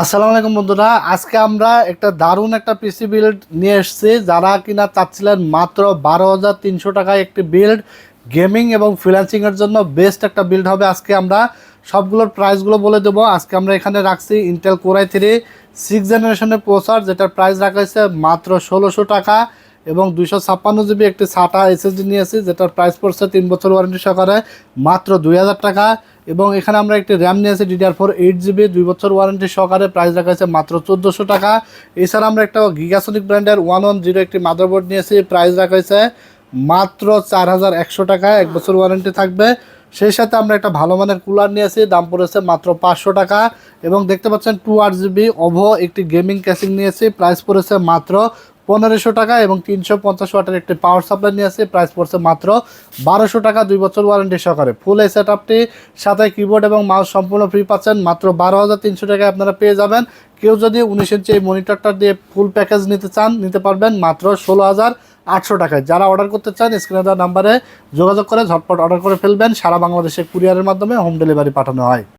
আসসালামু আলাইকুম বন্ধুরা, আজকে আমরা একটা দারুণ একটা পিসি বিল্ড নিয়ে এসেছি। যারা কিনা চাচ্ছিলেন মাত্র 12,300 টাকায় একটি বিল্ড গেমিং এবং ফ্রিল্যান্সিংয়ের জন্য বেস্ট একটা বিল্ড হবে। আজকে আমরা সবগুলোর প্রাইসগুলো বলে দেবো। আজকে আমরা এখানে রাখছি ইন্টেল কোর i3 6th জেনারেশনের প্রসেসর, যেটার প্রাইস রাখা হয়েছে মাত্র 1600 টাকা এবং 256 জিবি একটি SATA SSD নিয়েছি, যেটার প্রাইস পড়ছে 3 বছর ওয়ারেন্টি সহকারে মাত্র 2000 টাকা। এবং এখানে আমরা একটি র্যাম নিয়েছি DDR4 8GB 2 বছর ওয়ারেন্টি সহকারে, প্রাইস রাখা হয়েছে মাত্র 1400 টাকা। এছাড়া আমরা একটা গিগাসনিক ব্র্যান্ডের 110 একটি মাদারবোর্ড নিয়েছি, প্রাইস রাখা হয়েছে মাত্র 4100 টাকা, 1 বছর ওয়ারেন্টি থাকবে। সেই সাথে আমরা একটা ভালো মানের কুলার নিয়েছি, দাম পড়েছে মাত্র 500 টাকা। এবং দেখতে পাচ্ছেন 2 GB ওভো একটি গেমিং ক্যাসিং নিয়েছি, প্রাইস পড়েছে মাত্র 1500 টাকা। এবং 350 ওয়াটের একটি পাওয়ার সাপ্লাই নিয়েছি, প্রাইস পড়ছে মাত্র 1200 টাকা, 2 বছর ওয়ারেন্টি সহকারে। ফুল এই সেটআপটি সাথে কিবোর্ড এবং মাউস সম্পূর্ণ ফ্রি পাচ্ছেন, মাত্র 12,300 টাকায় আপনারা পেয়ে যাবেন। কেউ যদি 19 ইঞ্চি এই মনিটরটা দিয়ে ফুল প্যাকেজ নিতে চান, নিতে পারবেন মাত্র 16,800 টাকায়। যারা অর্ডার করতে চান স্ক্রিনে দেওয়া নাম্বারে যোগাযোগ করে ঝটপট অর্ডার করে ফেলবেন। সারা বাংলাদেশে কুরিয়ারের মাধ্যমে হোম ডেলিভারি পাঠানো হয়।